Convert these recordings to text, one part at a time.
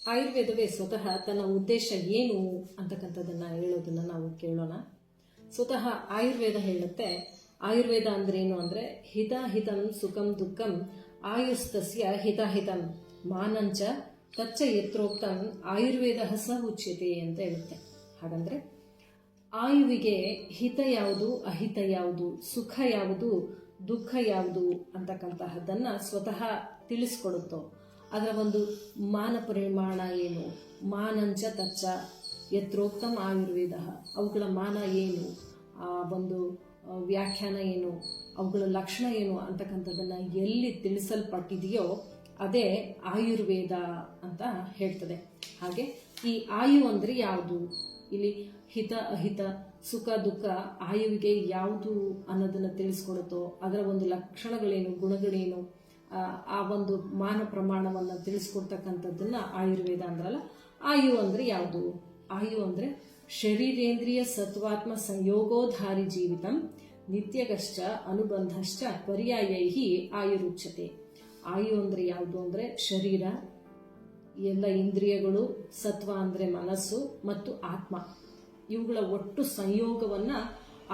ಆಯುರ್ವೇದವೇ ಸ್ವತಃ ತನ್ನ ಉದ್ದೇಶ ಏನು ಅಂತಕ್ಕಂಥದ್ದನ್ನು ಹೇಳೋದನ್ನ ನಾವು ಕೇಳೋಣ. ಸ್ವತಃ ಆಯುರ್ವೇದ ಹೇಳುತ್ತೆ, ಆಯುರ್ವೇದ ಅಂದ್ರೇನು ಅಂದರೆ ಹಿತಹಿತಂ ಸುಖಂ ದುಃಖಂ ಆಯುಸ್ತಸ್ಯ ಹಿತಹಿತಂ ಮಾನಂಚ ತಚ್ಚ ಯತ್ರೋಕ್ತಂ ಆಯುರ್ವೇದ ಸ ಉಚ್ಯತೆ ಅಂತ ಹೇಳುತ್ತೆ. ಹಾಗಂದ್ರೆ ಆಯುವಿಗೆ ಹಿತ ಯಾವುದು, ಅಹಿತ ಯಾವುದು, ಸುಖ ಯಾವುದು, ದುಃಖ ಯಾವುದು ಅಂತಕ್ಕಂತಹದ್ದನ್ನು ಸ್ವತಃ ತಿಳಿಸ್ಕೊಡುತ್ತೋ. ಅದರ ಒಂದು ಮಾನ ಪರಿಮಾಣ ಏನು, ಮಾನಂಚ ತಚ್ಚ ಯತ್ರೋಕ್ತಂ ಆಯುರ್ವೇದ, ಅವುಗಳ ಮಾನ ಏನು, ಆ ಒಂದು ವ್ಯಾಖ್ಯಾನ ಏನು, ಅವುಗಳ ಲಕ್ಷಣ ಏನು ಅಂತಕ್ಕಂಥದ್ದನ್ನು ಎಲ್ಲಿ ತಿಳಿಸಲ್ಪಟ್ಟಿದೆಯೋ ಅದೇ ಆಯುರ್ವೇದ ಅಂತ ಹೇಳ್ತದೆ. ಹಾಗೆ ಈ ಆಯು ಅಂದರೆ ಯಾವುದು, ಇಲ್ಲಿ ಹಿತ ಅಹಿತ ಸುಖ ದುಃಖ ಆಯುವಿಗೆ ಯಾವುದು ಅನ್ನೋದನ್ನು ತಿಳಿಸ್ಕೊಡುತ್ತೋ, ಅದರ ಒಂದು ಲಕ್ಷಣಗಳೇನು, ಗುಣಗಳೇನು, ಆ ಒಂದು ಮಾನ ಪ್ರಮಾಣವನ್ನು ತಿಳಿಸ್ಕೊಡ್ತಕ್ಕಂಥದ್ದನ್ನ ಆಯುರ್ವೇದ ಅಂದ್ರಲ್ಲ. ಆಯು ಅಂದರೆ ಯಾವುದು? ಆಯು ಅಂದರೆ ಶರೀರೇಂದ್ರಿಯ ಸತ್ವಾತ್ಮ ಸಂಯೋಗೋಧಾರಿ ಜೀವಿತಂ ನಿತ್ಯಗಶ್ಚ ಅನುಬಂಧಶ್ಚ ಪರ್ಯಾಯೈಹಿ ಆಯುರುಚ್ಯತೆ. ಆಯು ಅಂದರೆ ಯಾವುದು ಅಂದರೆ ಶರೀರ, ಎಲ್ಲ ಇಂದ್ರಿಯಗಳು, ಸತ್ವ ಅಂದರೆ ಮನಸ್ಸು ಮತ್ತು ಆತ್ಮ, ಇವುಗಳ ಒಟ್ಟು ಸಂಯೋಗವನ್ನು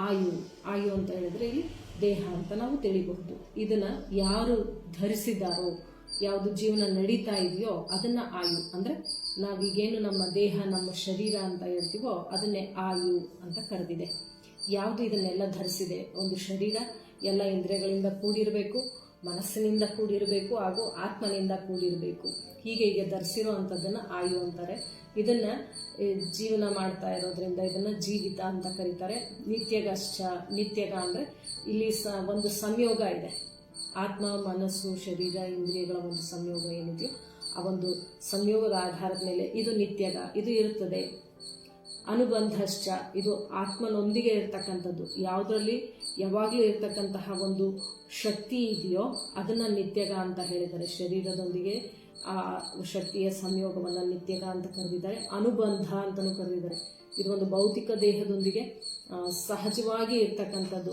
ಆಯು ಅಂತ ಹೇಳಿದ್ರೆ ಇಲ್ಲಿ ದೇಹ ಅಂತ ನಾವು ತಿಳಿಬಹುದು. ಇದನ್ನ ಯಾರು ಧರಿಸಿದಾರೋ, ಯಾವುದು ಜೀವನ ನಡೀತಾ ಇದೆಯೋ ಅದನ್ನ ಆಯು ಅಂದ್ರೆ ನಾವೀಗೇನು ನಮ್ಮ ದೇಹ ನಮ್ಮ ಶರೀರ ಅಂತ ಹೇಳ್ತೀವೋ ಅದನ್ನೇ ಆಯು ಅಂತ ಕರೆದಿದೆ. ಯಾವುದು ಇದನ್ನೆಲ್ಲ ಧರಿಸಿದೆ, ಒಂದು ಶರೀರ ಎಲ್ಲ ಇಂದ್ರಿಯಗಳಿಂದ ಕೂಡಿರಬೇಕು, ಮನಸ್ಸಿನಿಂದ ಕೂಡಿರಬೇಕು ಹಾಗೂ ಆತ್ಮನಿಂದ ಕೂಡಿರಬೇಕು. ಹೀಗೆ ಧರಿಸಿರೋ ಅಂಥದ್ದನ್ನು ಆಯು ಅಂತಾರೆ. ಇದನ್ನ ಜೀವನ ಮಾಡ್ತಾ ಇರೋದ್ರಿಂದ ಇದನ್ನ ಜೀವಿತ ಅಂತ ಕರೀತಾರೆ. ನಿತ್ಯಗಶ್ಚ, ನಿತ್ಯಗ ಅಂದ್ರೆ ಇಲ್ಲಿ ಒಂದು ಸಂಯೋಗ ಇದೆ, ಆತ್ಮ ಮನಸ್ಸು ಶರೀರ ಇಂದ್ರಿಯಗಳ ಒಂದು ಸಂಯೋಗ ಏನಿದೆಯೋ ಆ ಒಂದು ಸಂಯೋಗದ ಆಧಾರದ ಮೇಲೆ ಇದು ನಿತ್ಯಗ, ಇದು ಇರುತ್ತದೆ. ಅನುಬಂಧಶ್ಚ, ಇದು ಆತ್ಮನೊಂದಿಗೆ ಇರ್ತಕ್ಕಂಥದ್ದು, ಯಾವುದರಲ್ಲಿ ಯಾವಾಗಲೂ ಇರ್ತಕ್ಕಂತಹ ಒಂದು ಶಕ್ತಿ ಇದೆಯೋ ಅದನ್ನ ನಿತ್ಯಗ ಅಂತ ಹೇಳಿದ್ದಾರೆ. ಶರೀರದೊಂದಿಗೆ ಆ ಶಕ್ತಿಯ ಸಂಯೋಗವನ್ನು ನಿತ್ಯಗ ಅಂತ ಕರೆದಿದ್ದಾರೆ. ಅನುಬಂಧ ಅಂತಲೂ ಕರೆದಿದ್ದಾರೆ. ಇದು ಒಂದು ಭೌತಿಕ ದೇಹದೊಂದಿಗೆ ಸಹಜವಾಗಿ ಇರ್ತಕ್ಕಂಥದ್ದು,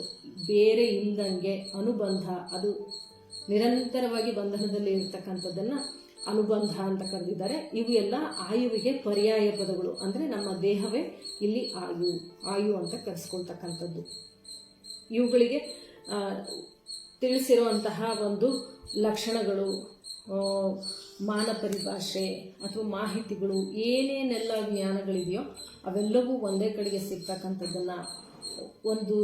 ಬೇರೆ ಇಲ್ದಂಗೆ ಅನುಬಂಧ, ಅದು ನಿರಂತರವಾಗಿ ಬಂಧನದಲ್ಲಿ ಇರ್ತಕ್ಕಂಥದ್ದನ್ನ ಅನುಬಂಧ ಅಂತ ಕರೆದಿದ್ದಾರೆ. ಇವು ಎಲ್ಲ ಆಯುವಿಗೆ ಪರ್ಯಾಯ ಪದಗಳು, ಅಂದರೆ ನಮ್ಮ ದೇಹವೇ ಇಲ್ಲಿ ಆಯು ಅಂತ ಕರೆಸ್ಕೊಳ್ತಕ್ಕಂಥದ್ದು. ಇವುಗಳಿಗೆ ತಿಳಿಸಿರುವಂತಹ ಒಂದು ಲಕ್ಷಣಗಳು, ಮಾನ ಪರಿಭಾಷೆ ಅಥವಾ ಮಾಹಿತಿಗಳು, ಏನೇನೆಲ್ಲ ಜ್ಞಾನಗಳಿದೆಯೋ ಅವೆಲ್ಲವೂ ಒಂದೇ ಕಡೆಗೆ ಸಿಗ್ತಕ್ಕಂಥದ್ದನ್ನ ಒಂದು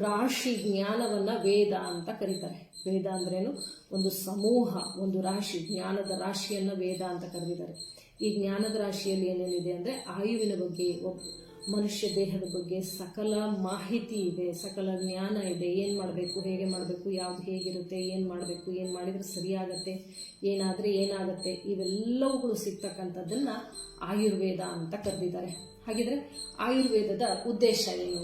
ರಾಶಿ ಜ್ಞಾನವನ್ನ ವೇದ ಅಂತ ಕರೀತಾರೆ. ವೇದ ಅಂದ್ರೇನು? ಒಂದು ಸಮೂಹ, ಒಂದು ರಾಶಿ, ಜ್ಞಾನದ ರಾಶಿಯನ್ನ ವೇದ ಅಂತ ಕರೆದಿದ್ದಾರೆ. ಈ ಜ್ಞಾನದ ರಾಶಿಯಲ್ಲಿ ಏನೇನಿದೆ ಅಂದ್ರೆ ಆಯುವಿನ ಬಗ್ಗೆ, ಮನುಷ್ಯ ದೇಹದ ಬಗ್ಗೆ ಸಕಲ ಮಾಹಿತಿ ಇದೆ, ಸಕಲ ಜ್ಞಾನ ಇದೆ. ಏನು ಮಾಡಬೇಕು, ಹೇಗೆ ಮಾಡಬೇಕು, ಯಾವುದು ಹೇಗಿರುತ್ತೆ, ಏನು ಮಾಡಬೇಕು, ಏನು ಮಾಡಿದರೆ ಸರಿಯಾಗತ್ತೆ, ಏನಾದರೆ ಏನಾಗತ್ತೆ, ಇವೆಲ್ಲವುಗಳು ಸಿಗ್ತಕ್ಕಂಥದ್ದನ್ನ ಆಯುರ್ವೇದ ಅಂತ ಕರೆದಿದ್ದಾರೆ. ಹಾಗಿದ್ರೆ ಆಯುರ್ವೇದದ ಉದ್ದೇಶ ಏನು?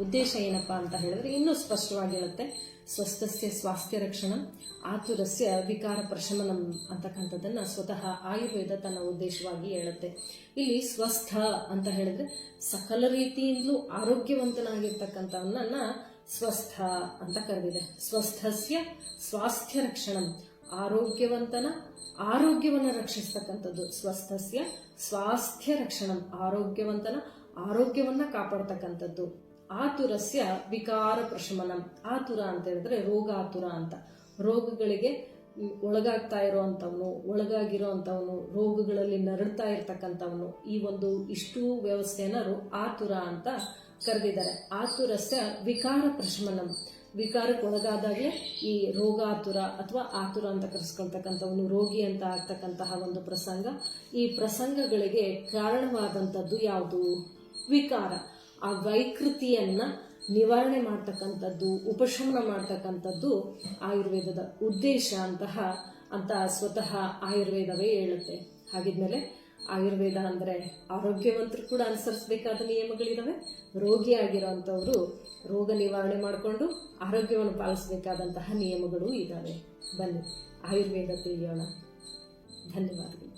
ಉದ್ದೇಶ ಏನಪ್ಪಾ ಅಂತ ಹೇಳಿದ್ರೆ ಇನ್ನೂ ಸ್ಪಷ್ಟವಾಗಿರುತ್ತೆ. ಸ್ವಸ್ಥಸ್ಯ ಸ್ವಾಸ್ಥ್ಯ ರಕ್ಷಣಂ ಆತುರಸ್ಯ ವಿಕಾರ ಪ್ರಶಮನಂ ಅಂತಕ್ಕಂಥದ್ದನ್ನ ಸ್ವತಃ ಆಯುರ್ವೇದ ತನ್ನ ಉದ್ದೇಶವಾಗಿ ಹೇಳುತ್ತೆ. ಇಲ್ಲಿ ಸ್ವಸ್ಥ ಅಂತ ಹೇಳಿದ್ರೆ ಸಕಲ ರೀತಿಯಿಂದಲೂ ಆರೋಗ್ಯವಂತನಾಗಿರ್ತಕ್ಕಂಥವನ್ನ ಸ್ವಸ್ಥ ಅಂತ ಕರೆದಿದೆ. ಸ್ವಸ್ಥಸ್ಯ ಸ್ವಾಸ್ಥ್ಯ ರಕ್ಷಣಂ, ಆರೋಗ್ಯವಂತನ ಆರೋಗ್ಯವನ್ನು ರಕ್ಷಿಸ್ತಕ್ಕಂಥದ್ದು. ಸ್ವಸ್ಥಸ್ಯ ಸ್ವಾಸ್ಥ್ಯ ರಕ್ಷಣಂ, ಆರೋಗ್ಯವಂತನ ಆರೋಗ್ಯವನ್ನ ಕಾಪಾಡ್ತಕ್ಕಂಥದ್ದು. ಆತುರಸ್ಯ ವಿಕಾರ ಪ್ರಶಮನಂ, ಆತುರ ಅಂತ ಹೇಳಿದ್ರೆ ರೋಗಾತುರ ಅಂತ, ರೋಗಗಳಿಗೆ ಒಳಗಾಗ್ತಾ ಇರೋವಂಥವನು, ಒಳಗಾಗಿರೋವಂಥವನು, ರೋಗಗಳಲ್ಲಿ ನರಳ್ತಾ ಇರ್ತಕ್ಕಂಥವನು, ಈ ಒಂದು ಇಷ್ಟು ವ್ಯವಸ್ಥೆಯನ್ನು ಆತುರ ಅಂತ ಕರೆದಿದ್ದಾರೆ. ಆತುರಸ್ಯ ವಿಕಾರ ಪ್ರಶಮನಂ, ವಿಕಾರಕ್ಕೆ ಒಳಗಾದಾಗಲೇ ಈ ರೋಗಾತುರ ಅಥವಾ ಆತುರ ಅಂತ ಕರೆಸ್ಕೊಳ್ತಕ್ಕಂಥವನು ರೋಗಿ ಅಂತ ಆಗ್ತಕ್ಕಂತಹ ಒಂದು ಪ್ರಸಂಗ. ಈ ಪ್ರಸಂಗಗಳಿಗೆ ಕಾರಣವಾದಂಥದ್ದು ಯಾವುದು? ವಿಕಾರ. ಆ ವೈಕೃತಿಯನ್ನ ನಿವಾರಣೆ ಮಾಡ್ತಕ್ಕಂಥದ್ದು, ಉಪಶಮನ ಮಾಡ್ತಕ್ಕಂಥದ್ದು ಆಯುರ್ವೇದದ ಉದ್ದೇಶ ಅಂತ ಸ್ವತಃ ಆಯುರ್ವೇದವೇ ಹೇಳುತ್ತೆ. ಹಾಗಿದ್ಮೇಲೆ ಆಯುರ್ವೇದ ಅಂದರೆ ಆರೋಗ್ಯವಂತರು ಕೂಡ ಅನುಸರಿಸಬೇಕಾದ ನಿಯಮಗಳಿದಾವೆ. ರೋಗಿ ಆಗಿರೋಂಥವ್ರು ರೋಗ ನಿವಾರಣೆ ಮಾಡಿಕೊಂಡು ಆರೋಗ್ಯವನ್ನು ಪಾಲಿಸಬೇಕಾದಂತಹ ನಿಯಮಗಳು ಇದ್ದಾವೆ. ಬನ್ನಿ ಆಯುರ್ವೇದ ತಿಳಿಯೋಣ. ಧನ್ಯವಾದಗಳು.